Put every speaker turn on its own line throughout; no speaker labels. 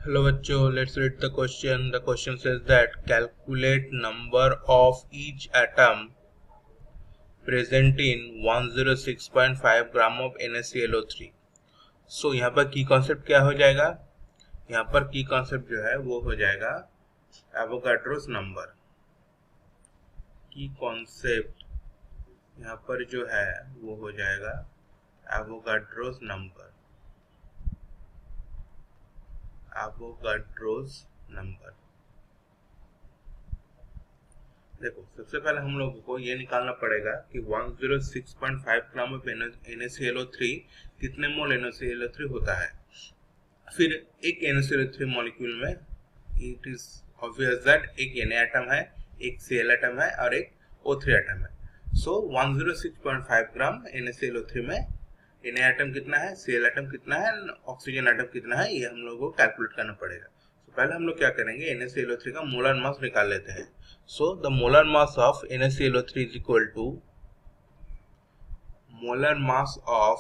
Hello बच्चों, let's read the question. The question says that calculate number of each atom present in 106.5 gram of NaClO3. So यहाँ पर की concept क्या हो जाएगा? यहाँ पर की कॉन्सेप्ट जो है वो हो जाएगा एवोगाड्रोस नंबर. की कॉन्सेप्ट यहाँ पर जो है वो हो जाएगा एवोगाड्रोस नंबर. Avogadro's number. देखो, सबसे पहले हम लोगों को ये निकालना पड़ेगा कि 106.5 ग्राम ऑफ NaClO3 कितने मोल NaClO3 होता है. फिर एक NaClO3 मॉलिक्यूल में इट इज ऑब्वियस दैट एक Na एटम है, एक Cl एटम है और एक O3 एटम है. सो 106.5 ग्राम NaClO3 में Na एटम कितना है, Cl एटम कितना है, ऑक्सीजन एटम कितना है, ये हम लोगों को कैलकुलेट करना पड़ेगा. तो पहले हम लोग क्या करेंगे, NaClO3 का मोलर मास निकाल लेते हैं. So the molar mass of NaClO3 is equal to molar mass of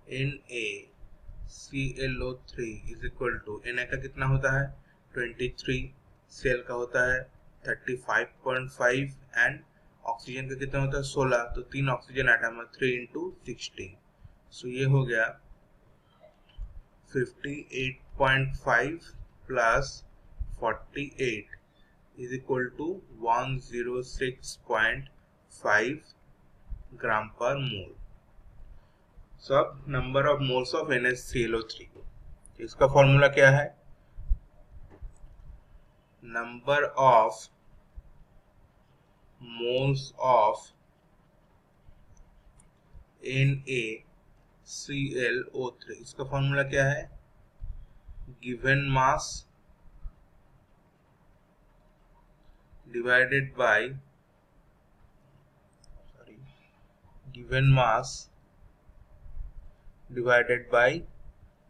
NaClO3 is equal to Na का कितना होता है 23, Cl का होता है 35.5 एंड ऑक्सीजन का कितना होता है 16. तो 3 ऑक्सीजन एटम है 3 into 16. सो ये हो गया 58.5 plus 48 is equal to 106.5 gram per mole. So अब number of moles of NaClO3, इसका फॉर्मूला क्या है, number of moles of NaClO3, इसका फॉर्मूला क्या है, given mass divided by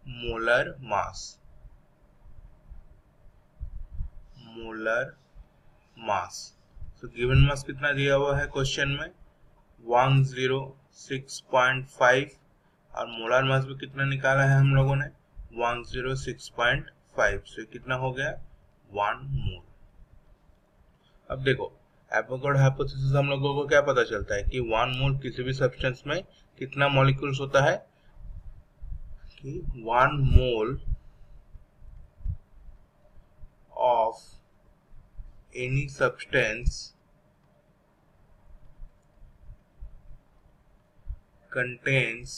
molar mass. तो गिवन मास कितना दिया हुआ है क्वेश्चन में 106.5 और मोलर मास भी कितना निकाला है हम लोगों ने 106.5. से कितना हो गया 1 मोल. अब देखो, एवोगाड्रो हाइपोथेसिस हम लोगों को क्या पता चलता है कि 1 मोल किसी भी सब्सटेंस में कितना मॉलिक्यूल्स होता है, कि 1 mole of any substance contains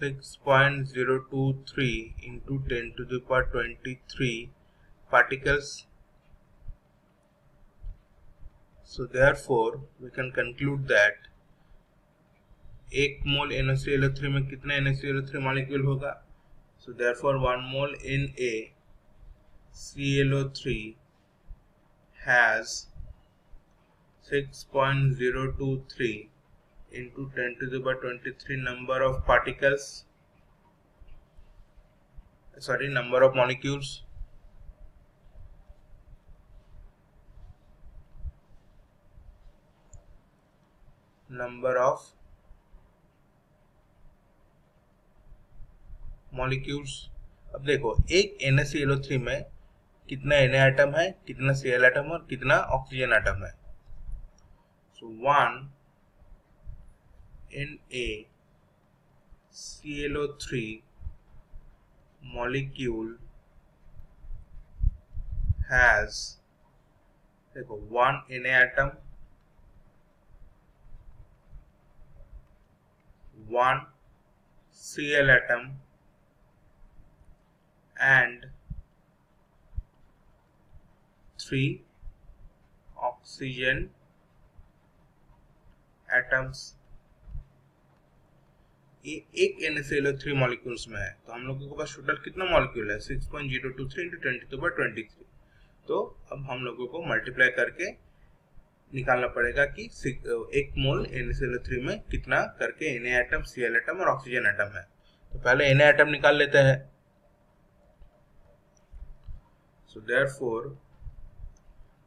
6.023 into 10 to the power 23 particles. So therefore we can conclude that 1 mole NaClO3 में कितने NaClO3 मॉलिक्यूल होगा. So therefore 1 mole NaClO3 has 6.023 into 10 to the power 23 number of particles, number of molecules. Number of molecules. अब देखो, एक NaClO3 में कितना Na atom है, कितना Cl एटम और कितना ऑक्सीजन एटम है. So 1 NaClO3 molecule has, देखो, 1 Na atom, 1 Cl atom and 3 oxygen atoms. एक NaClO3 मॉलिक्यूल्स में है, तो हम लोगों के पास टोटल कितना मॉलिक्यूल है 6.023 into 10 to the power 23. तो अब हम लोगों को मल्टीप्लाई करके निकालना पड़ेगा कि 1 मोल NaClO3 में कितना करके Na एटम, Cl एटम और ऑक्सीजन एटम है. तो पहले Na एटम निकाल लेते हैं. So therefore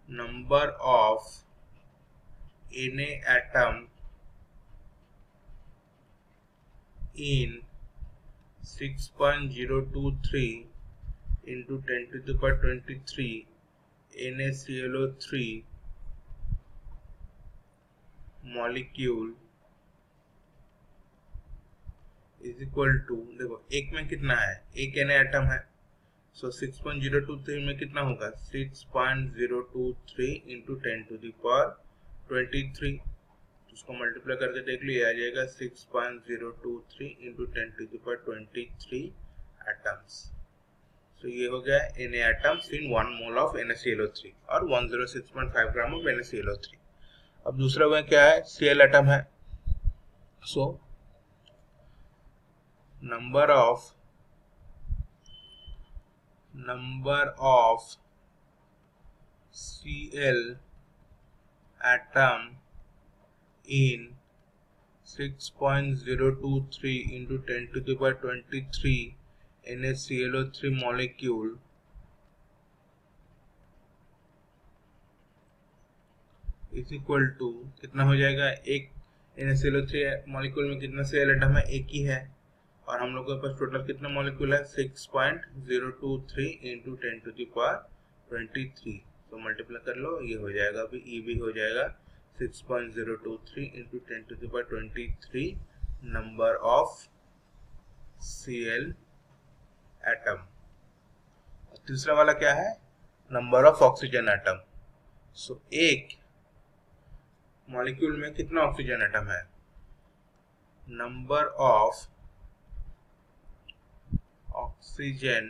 number of Na atom in 6.023 into 10 to the power 23 NaClO3 molecule is equal to, देखो एक में कितना है, एक Na एटम है, सो 6.023 में कितना होगा 6.023 इंटू 10 टू द पावर 23, उसको मल्टीप्लाई करके देख लो, ये आ जाएगा 6.023 into 10 to the power 23 atoms. So ये हो गया Na atoms in 1 mole of NaClO3 और 106.5 ग्राम ऑफ NaClO3। अब दूसरा में क्या है, Cl एटम है, सो number of Cl atom in 6.023 into 10 to the power 23 NaClO3 molecule is equal to, कितना हो जाएगा, एक NaClO3 मॉलिक्यूल में कितना Cl एटम है, एक ही है, और हम लोग के पास टोटल कितना मॉलिक्यूल है 6.023 इंटू 10 टू द पावर 23, तो मल्टीप्लाई कर लो, ये हो जाएगा, अभी ई भी हो जाएगा 6.023 into 10 to the power 23 number of Cl atom. तीसरा वाला क्या है, number of oxygen atom. So एक मॉलिक्यूल में कितना ऑक्सीजन एटम है, number of oxygen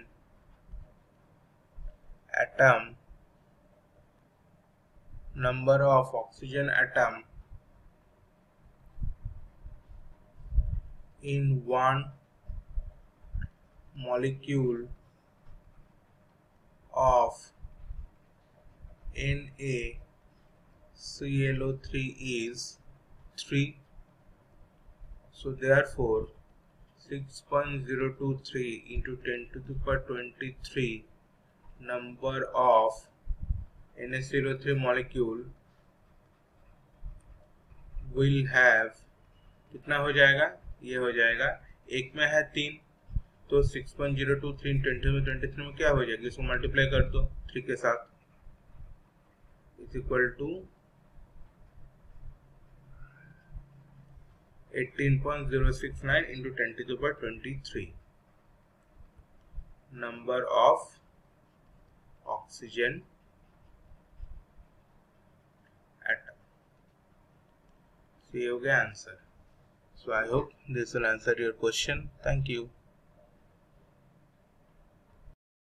atom in 1 molecule of NaClO3 is 3. So therefore 6.023 into 10 to the power 23 number of NaClO3 molecule will have, कितना हो जाएगा, ये हो जाएगा, एक में है 3, तो 6.023 into 10 to the 23 में क्या हो जाएगा, इसको मल्टीप्लाई कर दो 3 के साथ, is equal to 18.069 into 10 to the power 23 number of oxygen atom. So ये हो गया answer. So I hope this will answer your question. Thank you.